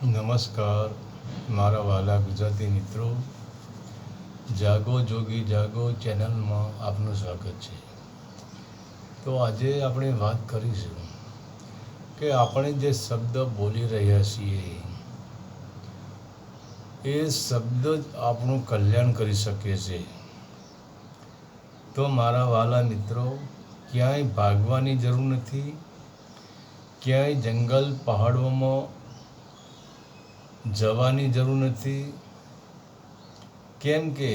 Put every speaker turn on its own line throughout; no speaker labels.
નમસ્કાર મારા વહાલા ગુજરાતી મિત્રો, જાગો જોગી જાગો ચેનલમાં આપનું સ્વાગત છે. તો આજે આપણે વાત કરીશું કે આપણે જે શબ્દ બોલી રહ્યા છીએ એ શબ્દ જ આપણું કલ્યાણ કરી શકે છે. તો મારા વહાલા મિત્રો, ક્યાંય ભાગવાની જરૂર નથી, ક્યાંય જંગલ પહાડોમાં જવાની જરૂર નથી. કેમ કે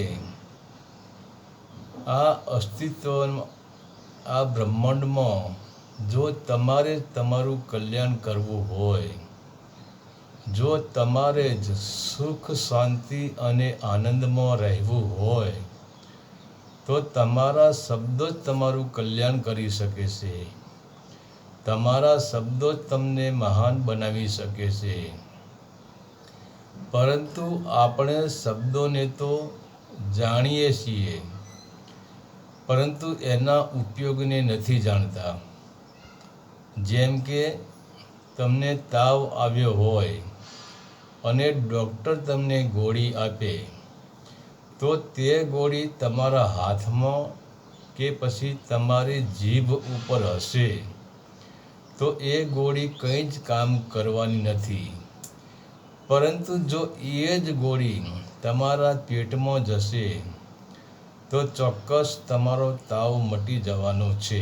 આ અસ્તિત્વ, આ બ્રહ્માંડમાં જો તમારે તમારું કલ્યાણ કરવું હોય, જો તમારે જ સુખ શાંતિ અને આનંદમાં રહેવું હોય, તો તમારા શબ્દો જ તમારું કલ્યાણ કરી શકે છે. તમારા શબ્દો જ તમને મહાન બનાવી શકે છે. પરંતુ આપણે શબ્દોને તો જાણીએ છીએ, પરંતુ એના ઉપયોગને નથી જાણતા. જેમ કે તમને તાવ આવ્યો હોય અને ડૉક્ટર તમને ગોળી આપે, તો તે ગોળી તમારા હાથમાં કે પછી તમારી જીભ ઉપર હશે તો એ ગોળી કંઈ જ કામ કરવાની નથી. પરંતુ જો એ જ ગોળી તમારા પેટમાં જશે તો ચોક્કસ તમારો તાવ મટી જવાનો છે.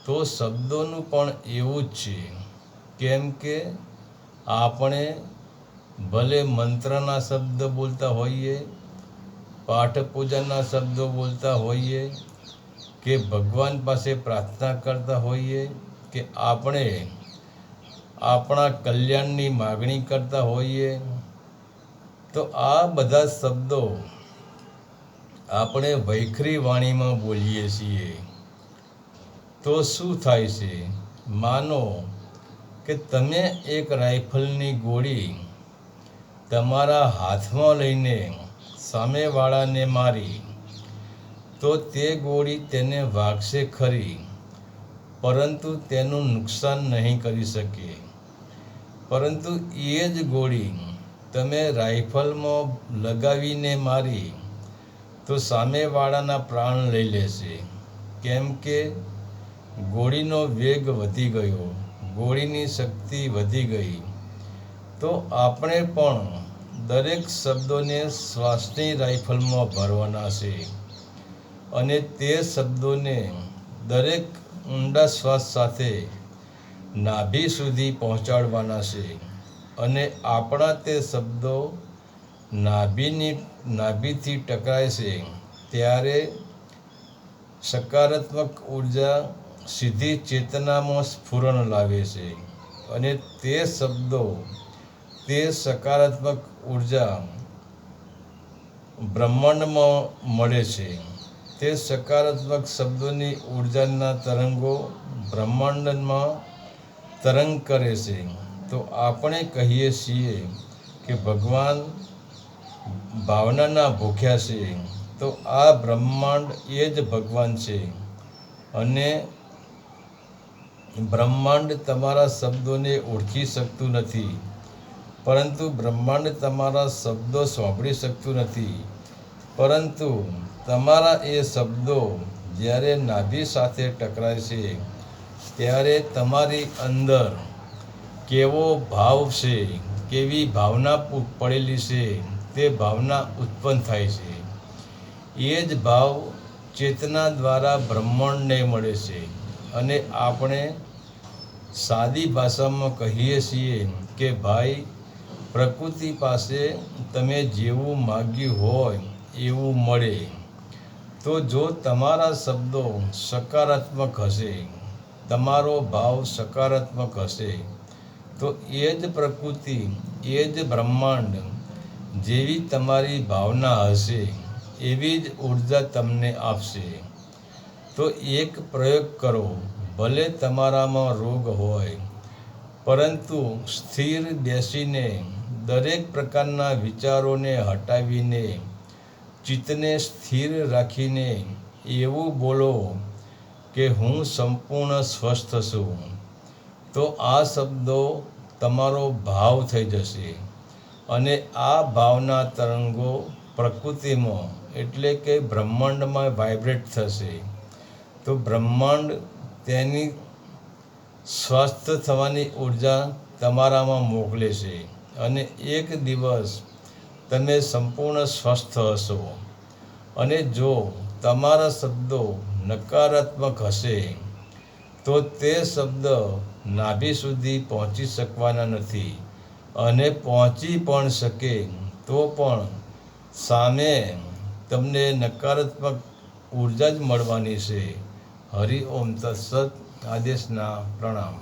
તો શબ્દોનું પણ એવું જ છે. કેમ કે આપણે ભલે મંત્રના શબ્દ બોલતા હોઈએ, પાઠ પૂજાના શબ્દો બોલતા હોઈએ, કે ભગવાન પાસે પ્રાર્થના કરતા હોઈએ, કે આપણે આપણા કલ્યાણની માગણી કરતા હોઈએ, તો આ બધા શબ્દો આપણે વૈખરી વાણીમાં બોલીએ છીએ. તો શું થાય છે? માનો કે તમે એક રાઇફલની ગોળી તમારા હાથમાં લઈને સામેવાળાને મારી, તો તે ગોળી તેને વાગશે ખરી, પરંતુ તેનું નુકસાન નહીં કરી શકે. પરંતુ એ જ ગોળી તમે રાઇફલમાં લગાવીને મારી તો સામેવાળાના પ્રાણ લઈ લેશે. કેમ કે ગોળીનો વેગ વધી ગયો, ગોળીની શક્તિ વધી ગઈ. તો આપણે પણ દરેક શબ્દોને શ્વાસની રાઇફલમાં ભરવાના છે અને તે શબ્દોને દરેક ઊંડા શ્વાસ સાથે નાભી સુધી પહોંચાડવાના છે. અને આપણા તે શબ્દો નાભીથી ટકરાય છે ત્યારે સકારાત્મક ઉર્જા સીધી ચેતનામાં સ્ફુરણ લાવે છે અને તે શબ્દો, તે સકારાત્મક ઉર્જા બ્રહ્માંડમાં મળે છે. તે સકારાત્મક શબ્દોની ઉર્જાના તરંગો બ્રહ્માંડમાં તરંગ કરે છે. તો આપણે કહીએ છીએ કે ભગવાન ભાવનાના ભૂખ્યા છે. તો આ બ્રહ્માંડ એ જ ભગવાન છે અને બ્રહ્માંડ તમારા શબ્દોને ઓળખી શકતું નથી, પરંતુ બ્રહ્માંડ તમારા શબ્દો સાંભળી શકતું નથી. પરંતુ તમારા એ શબ્દો જ્યારે નાભી સાથે ટકરાય છે ત્યારે તમારી અંદર કેવો ભાવ છે, કેવી ભાવના પડેલી છે, તે ભાવના ઉત્પન્ન થાય છે. એ જ ભાવ ચેતના દ્વારા બ્રહ્માંડને મળે છે અને આપણે સાદી ભાષામાં કહીએ છીએ કે ભાઈ, પ્રકૃતિ પાસે તમે જેવું માગ્યું હોય એવું મળે. તો જો તમારા શબ્દો સકારાત્મક હશે, તમારો ભાવ સકારાત્મક હશે, તો એ જ પ્રકૃતિ, એ જ બ્રહ્માંડ જેવી તમારી ભાવના હશે એવી જ ઉર્જા તમને આપશે. તો એક પ્રયોગ કરો. ભલે તમારામાં રોગ હોય, પરંતુ સ્થિર બેસીને દરેક પ્રકારના વિચારોને હટાવીને ચિત્તને સ્થિર રાખીને એવું બોલો કે હું સંપૂર્ણ સ્વસ્થ છું. તો આ શબ્દો તમારો ભાવ થઈ જશે અને આ ભાવના તરંગો પ્રકૃતિમાં એટલે કે બ્રહ્માંડમાં વાઇબ્રેટ થશે. તો બ્રહ્માંડ તેની સ્વસ્થ થવાની ઉર્જા તમારામાં મોકલે છે અને એક દિવસ તમે સંપૂર્ણ સ્વસ્થ હશો. અને જો તમારા શબ્દો નકારાત્મક હશે તો તે શબ્દ નાભી સુધી પહોંચી શકવાના નથી અને પહોંચી પણ શકે તો પણ સામે તમને નકારાત્મક ઉર્જા જ મળવાની છે. હરિ ઓમ તત્સત. આદેશના પ્રણામ.